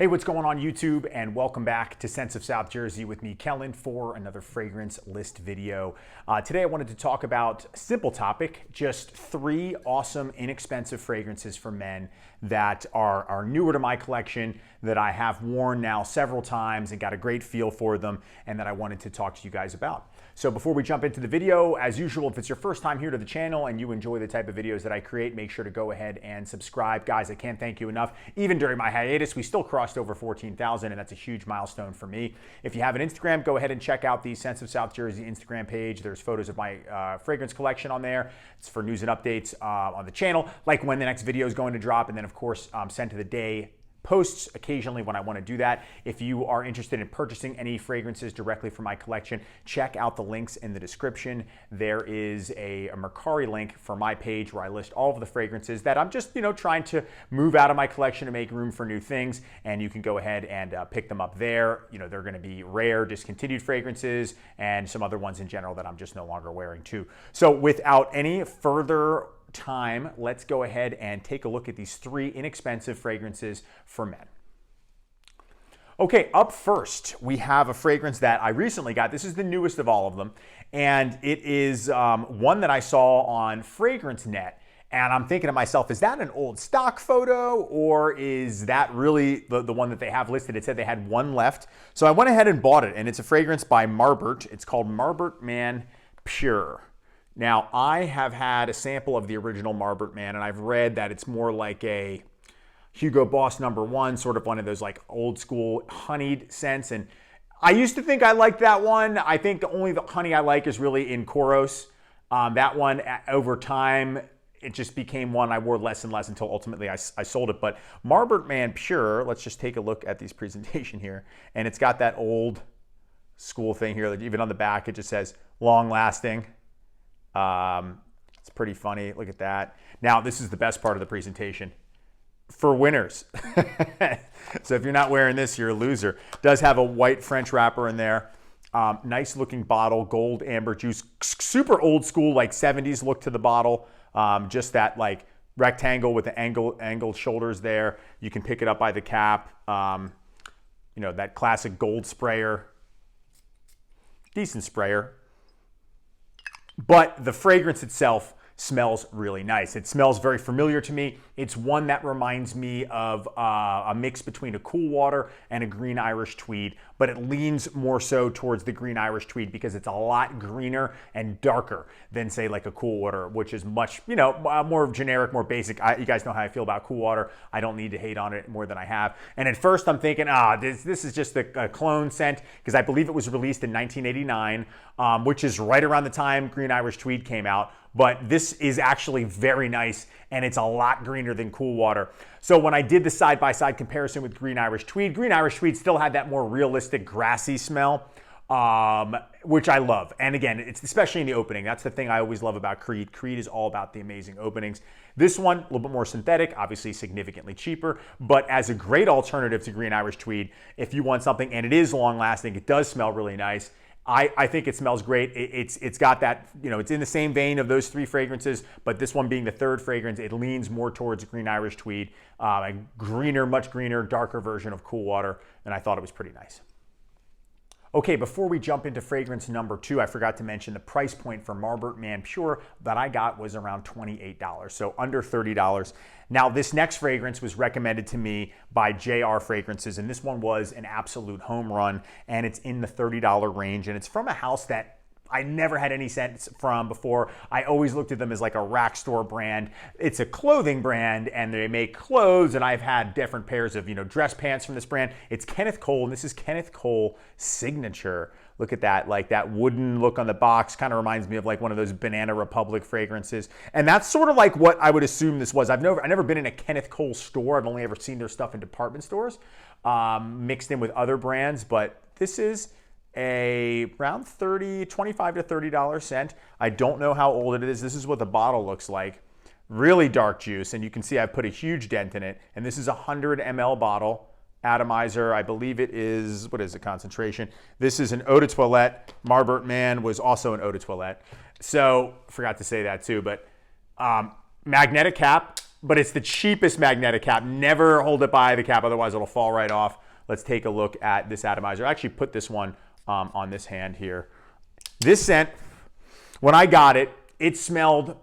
Hey, what's going on YouTube? And welcome back to Sense of South Jersey with me, Kellen, for another fragrance list video. Today I wanted to talk about a simple topic, just 3 awesome, inexpensive fragrances for men that are newer to my collection, that I have worn now several times and got a great feel for them, and that I wanted to talk to you guys about. So before we jump into the video, as usual, if it's your first time here to the channel and you enjoy the type of videos that I create, make sure to go ahead and subscribe. Guys, I can't thank you enough. Even during my hiatus, we still crossed over 14,000, and that's a huge milestone for me. If you have an Instagram, go ahead and check out the Sense of South Jersey Instagram page. There's photos of my fragrance collection on there. It's for news and updates on the channel, like when the next video is going to drop, and then of course, send to the day posts occasionally when I want to do that. If you are interested in purchasing any fragrances directly from my collection, check out the links in the description. There is a Mercari link for my page where I list all of the fragrances that I'm just, trying to move out of my collection to make room for new things. And you can go ahead and pick them up there. They're going to be rare, discontinued fragrances and some other ones in general that I'm just no longer wearing too. So without any further time, let's go ahead and take a look at these 3 inexpensive fragrances for men. Okay, up first, we have a fragrance that I recently got. This is the newest of all of them, and it is one that I saw on FragranceNet, and I'm thinking to myself, is that an old stock photo, or is that really the one that they have listed? It said they had one left, so I went ahead and bought it, and it's a fragrance by Marbert. It's called Marbert Man Pure. Now, I have had a sample of the original Marbert Man, and I've read that it's more like a Hugo Boss #1, sort of one of those like old school honeyed scents. And I used to think I liked that one. I think the only honey I like is really in Koros. That one, over time, it just became one I wore less and less until ultimately I sold it. But Marbert Man Pure, let's just take a look at this presentation here. And it's got that old school thing here. That even on the back, it just says long lasting. It's pretty funny. Look at that. Now, this is the best part of the presentation. For winners. So if you're not wearing this, you're a loser. It does have a white French wrapper in there. Nice looking bottle, gold amber juice. Super old school, like 70s look to the bottle. Just that like rectangle with the angled shoulders there. You can pick it up by the cap. That classic gold sprayer. Decent sprayer. But the fragrance itself smells really nice. It smells very familiar to me. It's one that reminds me of a mix between a Cool Water and a Green Irish Tweed, but it leans more so towards the Green Irish Tweed because it's a lot greener and darker than, say, like a Cool Water, which is much, more generic, more basic. You guys know how I feel about Cool Water. I don't need to hate on it more than I have. And at first I'm thinking, this is just a clone scent, because I believe it was released in 1989, which is right around the time Green Irish Tweed came out. But this is actually very nice, and it's a lot greener than Cool Water. So when I did the side-by-side comparison with Green Irish Tweed still had that more realistic grassy smell, which I love. And again, it's especially in the opening. That's the thing I always love about Creed. Creed is all about the amazing openings. This one, a little bit more synthetic, obviously significantly cheaper, but as a great alternative to Green Irish Tweed, if you want something, and it is long-lasting, it does smell really nice, I think it smells great. It's got that, it's in the same vein of those 3 fragrances, but this one being the 3rd fragrance, it leans more towards Green Irish Tweed, a greener, much greener, darker version of Cool Water, and I thought it was pretty nice. Okay, before we jump into fragrance number 2, I forgot to mention the price point for Marbert Man Pure that I got was around $28, so under $30. Now, this next fragrance was recommended to me by JR Fragrances, and this one was an absolute home run, and it's in the $30 range, and it's from a house that I never had any sense from before. I always looked at them as like a rack store brand. It's a clothing brand, and they make clothes, and I've had different pairs of, dress pants from this brand. It's Kenneth Cole, and this is Kenneth Cole Signature. Look at that, like that wooden look on the box, kind of reminds me of like one of those Banana Republic fragrances. And that's sort of like what I would assume this was. I've never been in a Kenneth Cole store. I've only ever seen their stuff in department stores, mixed in with other brands, but this is around $25 to $30 scent. I don't know how old it is. This is what the bottle looks like. Really dark juice, and you can see I've put a huge dent in it. And this is a 100 ml bottle. Atomizer, I believe it is, what is the concentration? This is an eau de toilette. Marbert Man was also an eau de toilette. So, forgot to say that too, but magnetic cap, but it's the cheapest magnetic cap. Never hold it by the cap, otherwise it'll fall right off. Let's take a look at this atomizer. I actually put this one on this hand here. This scent, when I got it, it smelled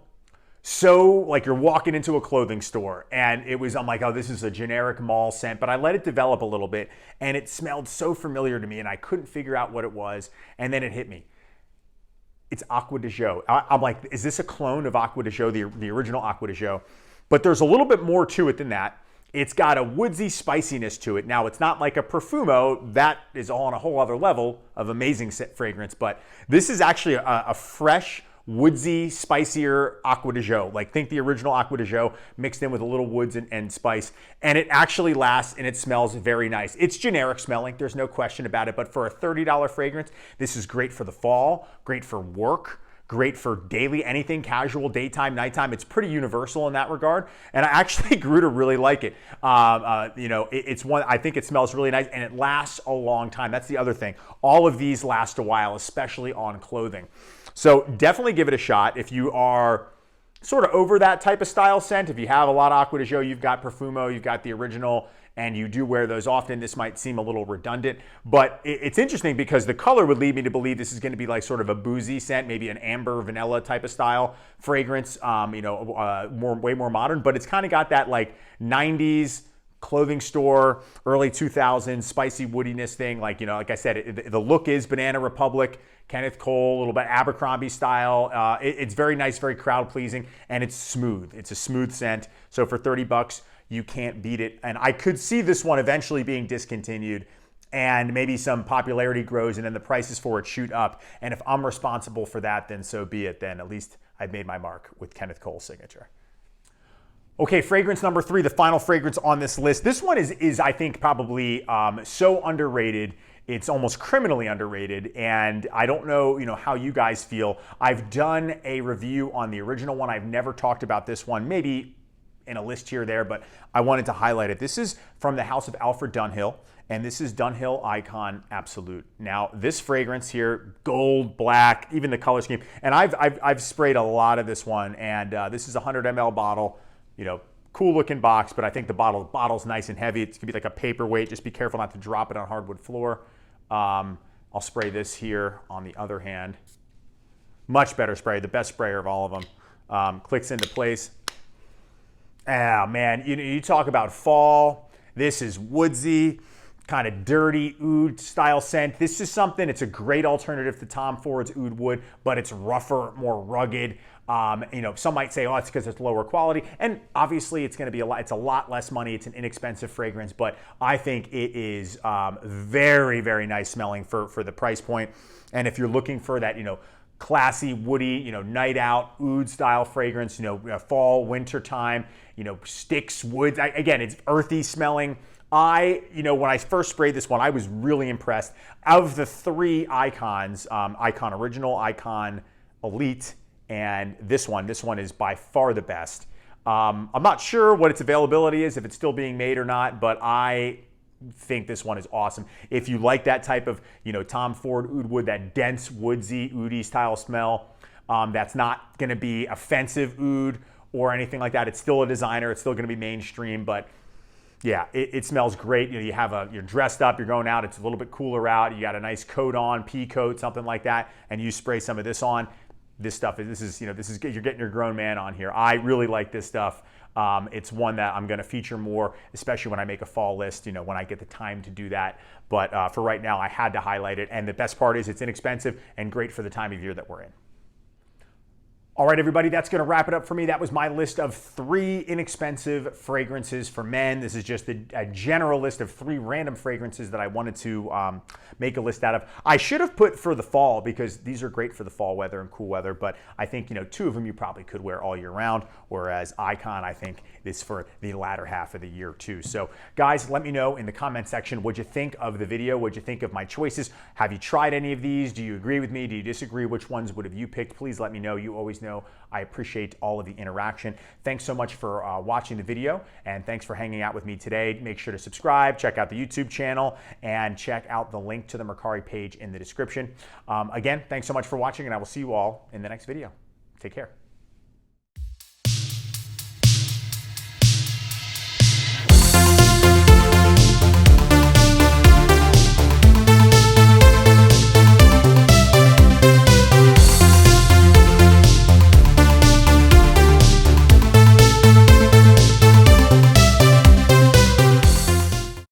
so like you're walking into a clothing store, and I'm like, oh, this is a generic mall scent, but I let it develop a little bit, and it smelled so familiar to me, and I couldn't figure out what it was, and then it hit me. It's Acqua di Gio. I'm like, is this a clone of Acqua di Gio, the original Acqua di Gio? But there's a little bit more to it than that. It's got a woodsy spiciness to it. Now, it's not like a Profumo. That is on a whole other level of amazing fragrance, but this is actually a fresh, woodsy, spicier Acqua di Gio. Like, think the original Acqua di Gio mixed in with a little woods and spice, and it actually lasts and it smells very nice. It's generic smelling, there's no question about it, but for a $30 fragrance, this is great for the fall, great for work, great for daily, anything, casual, daytime, nighttime. It's pretty universal in that regard, and I actually grew to really like it. It's one, I think it smells really nice, and it lasts a long time. That's the other thing. All of these last a while, especially on clothing. So definitely give it a shot if you are sort of over that type of style scent. If you have a lot of Acqua di Gio, you've got Profumo, you've got the original, and you do wear those often, this might seem a little redundant, but it's interesting because the color would lead me to believe this is going to be like sort of a boozy scent, maybe an amber vanilla type of style fragrance, way more modern, but it's kind of got that like 90s clothing store, early 2000s spicy woodiness thing. Like, like I said, the look is Banana Republic, Kenneth Cole, a little bit Abercrombie style. It's very nice, very crowd pleasing, and it's smooth. It's a smooth scent. So for 30 bucks, you can't beat it. And I could see this one eventually being discontinued, and maybe some popularity grows and then the prices for it shoot up. And if I'm responsible for that, then so be it. Then at least I've made my mark with Kenneth Cole's signature. Okay, fragrance number 3, the final fragrance on this list. This one is I think probably so underrated. It's almost criminally underrated, and I don't know, how you guys feel. I've done a review on the original one. I've never talked about this one, maybe in a list here or there, but I wanted to highlight it. This is from the house of Alfred Dunhill, and this is Dunhill Icon Absolute. Now, this fragrance here, gold, black, even the color scheme, and I've sprayed a lot of this one, and this is a 100 ml bottle, cool looking box, but I think the bottle's nice and heavy. It's gonna be like a paperweight. Just be careful not to drop it on hardwood floor. I'll spray this here on the other hand. Much better spray, the best sprayer of all of them. Clicks into place. Ah, man, you talk about fall. This is woodsy, kind of dirty oud style scent. This is something, it's a great alternative to Tom Ford's Oud Wood, but it's rougher, more rugged. Some might say, oh, it's because it's lower quality. And obviously it's going to be it's a lot less money. It's an inexpensive fragrance, but I think it is very, very nice smelling for the price point. And if you're looking for that, classy, woody, night out, oud style fragrance, fall, winter time, sticks, woods. Again, it's earthy smelling. When I first sprayed this one, I was really impressed. Of the 3 icons, Icon Original, Icon Elite, and this one is by far the best. I'm not sure what its availability is, if it's still being made or not, but I think this one is awesome. If you like that type of, Tom Ford Oud Wood, that dense, woodsy, oudy style smell, that's not going to be offensive oud or anything like that. It's still a designer. It's still going to be mainstream, but yeah, it smells great. You're dressed up, you're going out, it's a little bit cooler out, you got a nice coat on, pea coat, something like that, and you spray some of this on. This is you're getting your grown man on here. I really like this stuff. It's one that I'm going to feature more, especially when I make a fall list, when I get the time to do that. But for right now, I had to highlight it. And the best part is it's inexpensive and great for the time of year that we're in. All right, everybody, that's going to wrap it up for me. That was my list of 3 inexpensive fragrances for men. This is just a general list of 3 random fragrances that I wanted to make a list out of. I should have put for the fall because these are great for the fall weather and cool weather, but I think, 2 of them you probably could wear all year round, whereas Icon, I think, is for the latter half of the year too. So guys, let me know in the comment section what you think of the video, what you think of my choices. Have you tried any of these? Do you agree with me? Do you disagree? Which ones would have you picked? Please let me know. You always know I appreciate all of the interaction. Thanks so much for watching the video, and thanks for hanging out with me today. Make sure to subscribe, check out the YouTube channel, and check out the link to the Mercari page in the description. Again, thanks so much for watching, and I will see you all in the next video. Take care.